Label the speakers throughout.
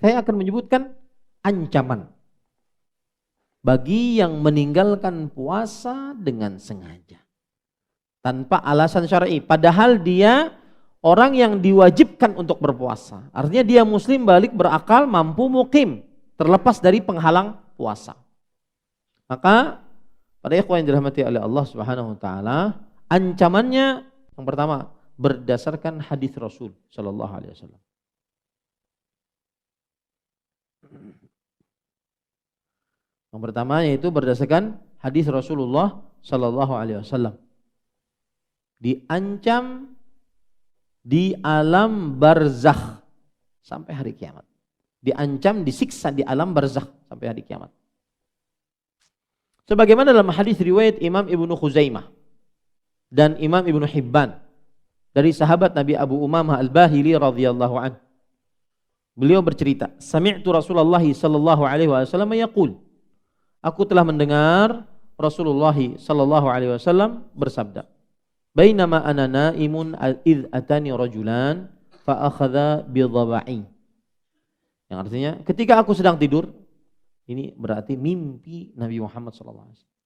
Speaker 1: saya akan menyebutkan ancaman bagi yang meninggalkan puasa dengan sengaja tanpa alasan syar'i, padahal dia orang yang diwajibkan untuk berpuasa. Artinya dia muslim, balik, berakal, mampu, mukim, terlepas dari penghalang puasa. Maka pada ikhwan yang dirahmati oleh Allah Subhanahu wa taala, ancamannya yang pertama berdasarkan hadis Rasul sallallahu alaihi wasallam. Yang pertama yaitu berdasarkan hadis Rasulullah sallallahu alaihi wasallam. Diancam di alam barzakh sampai hari kiamat. Diancam, disiksa di alam barzakh sampai hari kiamat. Sebagaimana dalam hadis riwayat Imam Ibnu Khuzaimah dan Imam Ibnu Hibban dari sahabat Nabi Abu Umamah Al-Bahili radhiyallahu anhu. Beliau bercerita, sami'tu Rasulullah sallallahu alaihi wasallam yaqul, aku telah mendengar Rasulullah sallallahu alaihi wasallam bersabda, bainama ana naimun id atani rajulan fa akhadha bi dhaba'i. Yang artinya ketika aku sedang tidur, ini berarti mimpi Nabi Muhammad sallallahu alaihi wasallam.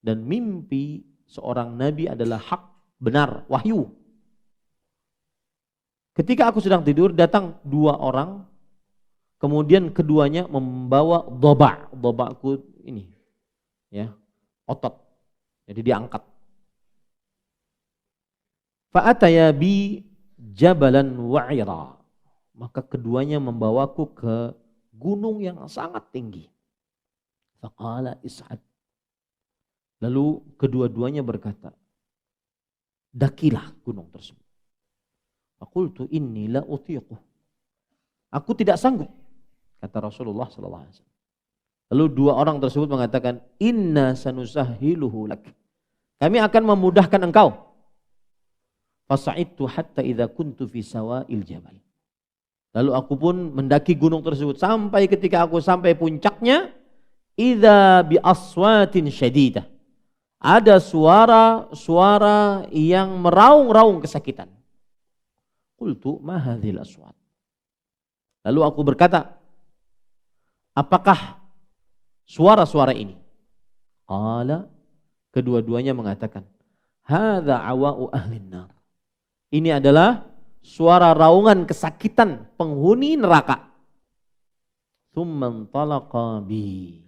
Speaker 1: Dan mimpi seorang nabi adalah hak, benar, wahyu. Ketika aku sedang tidur, datang dua orang, kemudian keduanya membawa dhaba'. Dhaba'ku ini ya, otot. Jadi diangkat. Fa'ataya bi jabalan wa'ira. Maka keduanya membawaku ke gunung yang sangat tinggi. Faqala is'ad. Lalu kedua-duanya berkata, dakilah gunung tersebut. Faqultu inni la utiquh. Aku tidak sanggup, kata Rasulullah sallallahu alaihi wasallam. Lalu dua orang tersebut mengatakan, inna sanusahhiluhu lak. Kami akan memudahkan engkau. Fasa'idtu hatta idza kuntu fi sawa'il jabal. Lalu aku pun mendaki gunung tersebut sampai ketika aku sampai puncaknya, idza bi aswatin syadidah. Ada suara-suara yang meraung-raung kesakitan. Qultu ma hadzal aswat. Lalu aku berkata, apakah suara-suara ini? Qala, kedua-duanya mengatakan, hadza awa'u ahlin nar. Ini adalah suara raungan kesakitan penghuni neraka. Tsumma talaqa bi.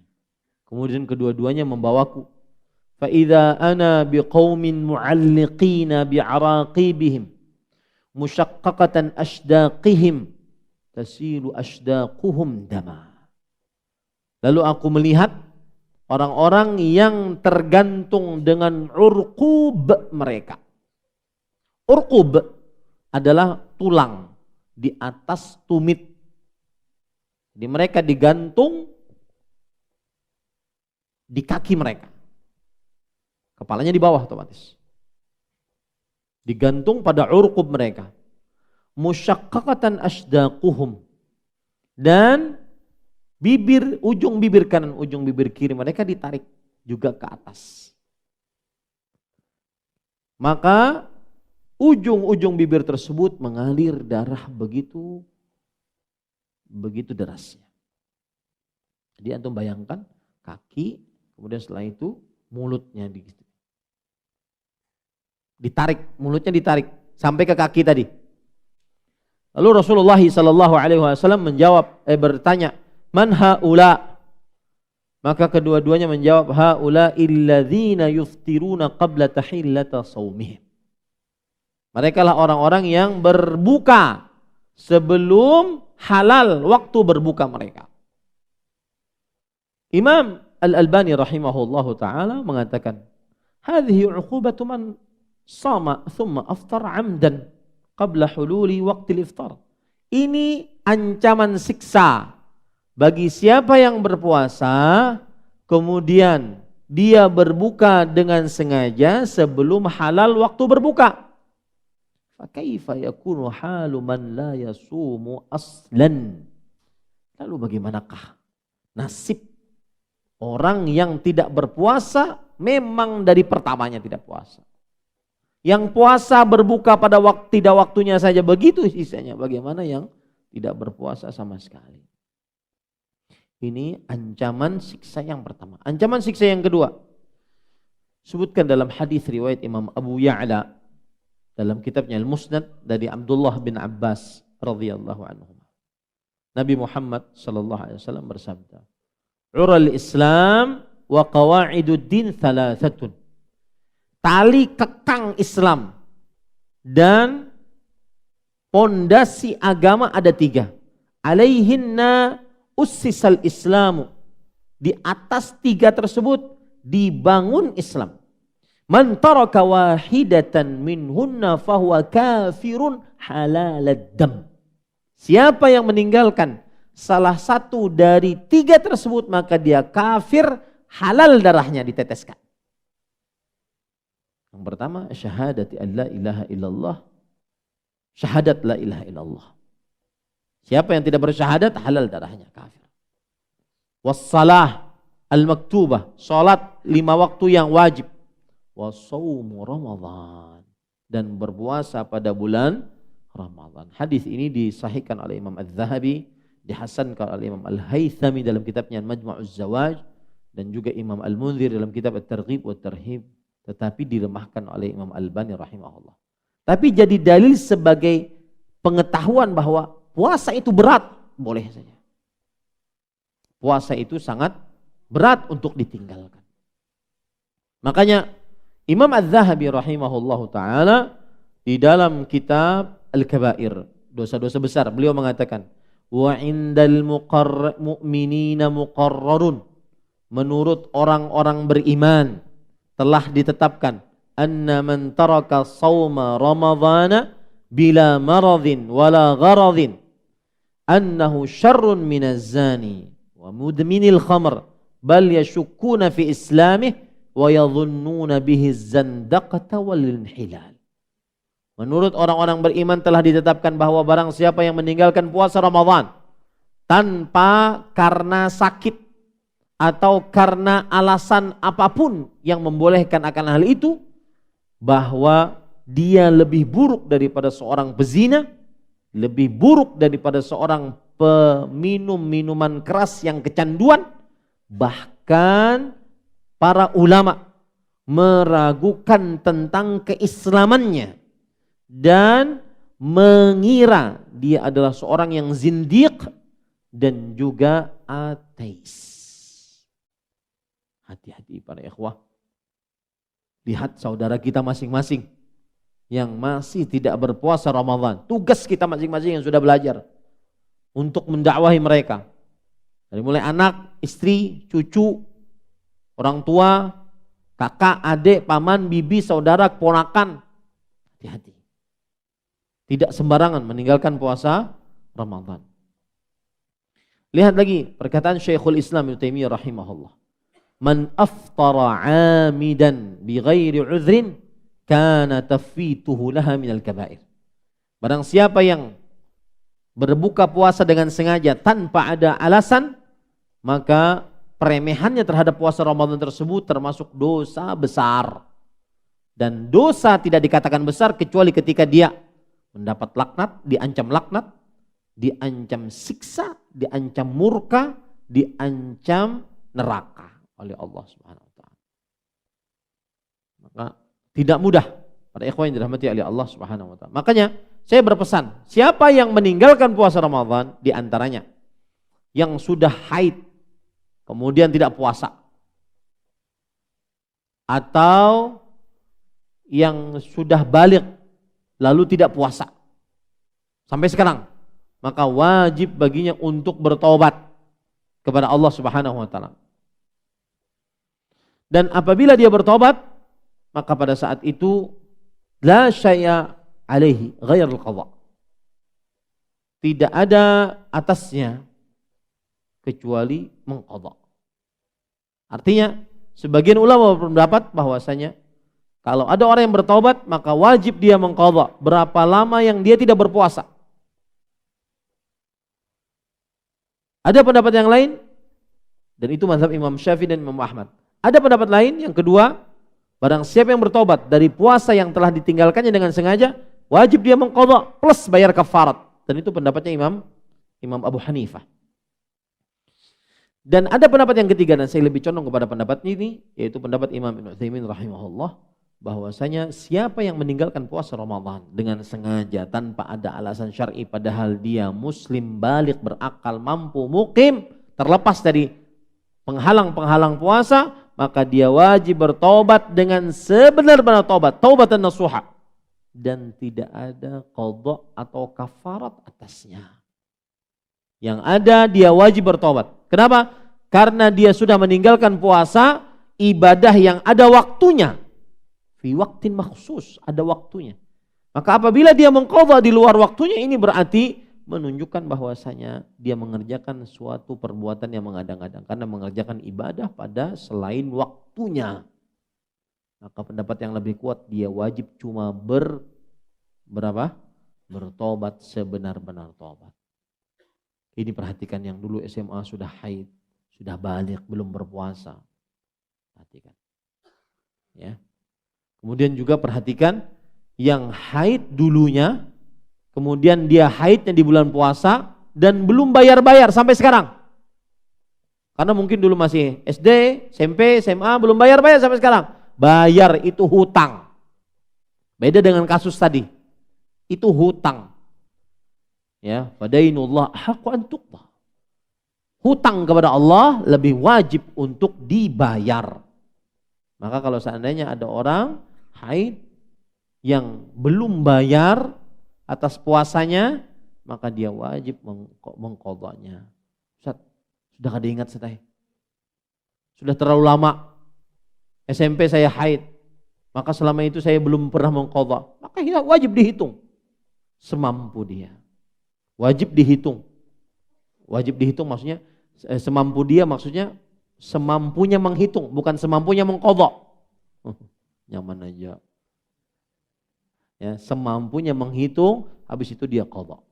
Speaker 1: Kemudian kedua-duanya membawaku. Fa idza ana biqaumin mu'alliqina bi'araqibihim musyaqqaqatan ashdaqihim tasilu ashdaquhum dama. Lalu aku melihat orang-orang yang tergantung dengan urqub mereka. Urqub adalah tulang di atas tumit. Jadi mereka digantung di kaki mereka. Kepalanya di bawah otomatis. Digantung pada urqub mereka. Musyaqqaqatan ashdaquhum. Dan ujung bibir kanan, ujung bibir kiri mereka ditarik juga ke atas. Maka ujung-ujung bibir tersebut mengalir darah begitu derasnya. Jadi antum bayangkan kaki, kemudian setelah itu mulutnya ditarik, mulutnya ditarik sampai ke kaki tadi. Lalu Rasulullah sallallahu alaihi wasallam bertanya, "Man haula?" Maka kedua-duanya menjawab, "Haula illadzina yuftiruna qabla tahillata shaumihim." Mereka lah orang-orang yang berbuka sebelum halal waktu berbuka mereka. Imam Al-Albani rahimahullahu taala mengatakan, "Hadhihi 'uqubatu man sama thumma aftar 'amdan qabla hululi waqtil iftar." Ini ancaman siksa bagi siapa yang berpuasa kemudian dia berbuka dengan sengaja sebelum halal waktu berbuka. Fa kaifa yakunu halu man la yasumu aslan? Lalu bagaimanakah nasib orang yang tidak berpuasa memang dari pertamanya tidak puasa? Yang puasa berbuka pada tidak waktunya saja begitu sisanya. Bagaimana yang tidak berpuasa sama sekali? Ini ancaman siksa yang pertama. Ancaman siksa yang kedua, sebutkan dalam hadis riwayat Imam Abu Ya'la dalam kitabnya Al-Musnad dari Abdullah bin Abbas radhiyallahu anhu. Nabi Muhammad sallallahu alaihi wasallam bersabda, "Ural Islam wa qawaiduddin thalathatun." Tali kekang Islam dan pondasi agama ada 3. Alaihinna ussisal Islamu. Di atas 3 tersebut dibangun Islam. Man taraka wahidatan minhunna fahuwa kafirun halalad dam. Siapa yang meninggalkan salah satu dari 3 tersebut maka dia kafir, halal darahnya diteteskan. Yang pertama, syahadati an la ilaha illallah. Syahadat la ilaha illallah. Siapa yang tidak bersyahadat, halal darahnya, kafir. Wassalah al-maktubah, salat 5 waktu yang wajib. Wasaumu Ramadan, dan berpuasa pada bulan Ramadan. Hadis ini disahihkan oleh Imam Az-Zahabi, dihasankan oleh Imam Al-Haythami dalam kitabnya Majma'uz Zawaj, dan juga Imam Al-Munzir dalam kitab At-Targhib wa Tarhib, tetapi dilemahkan oleh Imam Albani rahimahullah. Tapi jadi dalil sebagai pengetahuan bahwa puasa itu berat, boleh saja. Puasa itu sangat berat untuk ditinggalkan. Makanya Imam Az-Zahabi rahimahullahu ta'ala di dalam kitab Al-Kabair, dosa-dosa besar, beliau mengatakan, wa indal mu'minina muqarrarun, menurut orang-orang beriman telah ditetapkan, anna man taraka sawma ramadhana bila maradhin wala gharadhin annahu syarrun minaz zani wa mudminil khamr bal yashukkuna fi islamih wa yadhunnuna bihi zandaqata wal inhilal. Menurut orang-orang beriman telah ditetapkan bahwa barang siapa yang meninggalkan puasa Ramadan tanpa karena sakit atau karena alasan apapun yang membolehkan akan hal itu, bahwa dia lebih buruk daripada seorang pezina, lebih buruk daripada seorang peminum minuman keras yang kecanduan. Bahkan para ulama meragukan tentang keislamannya dan mengira dia adalah seorang yang zindiq dan juga ateis. Hati-hati para ikhwah. Lihat saudara kita masing-masing yang masih tidak berpuasa Ramadan. Tugas kita masing-masing yang sudah belajar untuk mendakwahi mereka. Dari mulai anak, istri, cucu, orang tua, kakak, adik, paman, bibi, saudara, keponakan. Hati-hati. Tidak sembarangan meninggalkan puasa Ramadan. Lihat lagi perkataan Syekhul Islam Ibnu Taimiyah rahimahullah. Man aftara 'amidan bighairi 'udhrin kana tafituhu laha minal kaba'ir. Barang siapa yang berbuka puasa dengan sengaja tanpa ada alasan, maka peremehannya terhadap puasa Ramadan tersebut termasuk dosa besar. Dan dosa tidak dikatakan besar kecuali ketika dia mendapat laknat, diancam siksa, diancam murka, diancam neraka oleh Allah Subhanahu wa taala. Maka tidak mudah para ikhwan yang dirahmati oleh Allah Subhanahu wa taala. Makanya saya berpesan, siapa yang meninggalkan puasa Ramadan di antaranya yang sudah haid kemudian tidak puasa, atau yang sudah baligh lalu tidak puasa sampai sekarang, maka wajib baginya untuk bertaubat kepada Allah Subhanahu wa taala. Dan apabila dia bertobat, maka pada saat itu la syai'a alaihi ghairul qadha. Tidak ada atasnya kecuali mengqadha. Artinya sebagian ulama berpendapat bahwasanya kalau ada orang yang bertobat maka wajib dia mengqadha berapa lama yang dia tidak berpuasa. Ada pendapat yang lain, dan itu mazhab Imam Syafi'i dan Imam Ahmad. Ada pendapat lain yang kedua, barang siapa yang bertobat dari puasa yang telah ditinggalkannya dengan sengaja, wajib dia mengqadha plus bayar kafarat. Dan itu pendapatnya Imam Abu Hanifah. Dan ada pendapat yang ketiga, dan saya lebih condong kepada pendapat ini, yaitu pendapat Imam Ibnu Utsaimin rahimahullah, bahwasanya siapa yang meninggalkan puasa Ramadan dengan sengaja tanpa ada alasan syar'i padahal dia muslim baligh berakal mampu mukim, terlepas dari penghalang-penghalang puasa, maka dia wajib bertobat dengan sebenar-benar tobat, taubatan nasuha, dan tidak ada qadha atau kafarat atasnya. Yang ada dia wajib bertobat. Kenapa? Karena dia sudah meninggalkan puasa, ibadah yang ada waktunya. Fi waktin maksus, ada waktunya. Maka apabila dia mengqadha di luar waktunya, ini berarti menunjukkan bahwasanya dia mengerjakan suatu perbuatan yang mengadang-adang karena mengerjakan ibadah pada selain waktunya. Maka pendapat yang lebih kuat, dia wajib cuma bertobat sebenar-benar tobat. Ini perhatikan yang dulu SMA sudah haid, sudah balik, belum berpuasa. Perhatikan. Ya. Kemudian juga perhatikan yang haid dulunya, kemudian dia haidnya di bulan puasa dan belum bayar-bayar sampai sekarang. Karena mungkin dulu masih SD, SMP, SMA belum bayar-bayar sampai sekarang. Bayar itu hutang. Beda dengan kasus tadi. Itu hutang. Ya, fadainullah haqqu an tuqda. Hutang kepada Allah lebih wajib untuk dibayar. Maka kalau seandainya ada orang haid yang belum bayar atas puasanya, maka dia wajib mengqadhanya. Ustaz, sudah kada ingat saya. Sudah terlalu lama SMP saya haid, maka selama itu saya belum pernah mengqadha. Maka wajib dihitung semampu dia. Wajib dihitung. Wajib dihitung maksudnya semampu dia, maksudnya semampunya menghitung, bukan semampunya mengqadha. Nyaman aja. Ya, semampunya menghitung, habis itu dia qadha.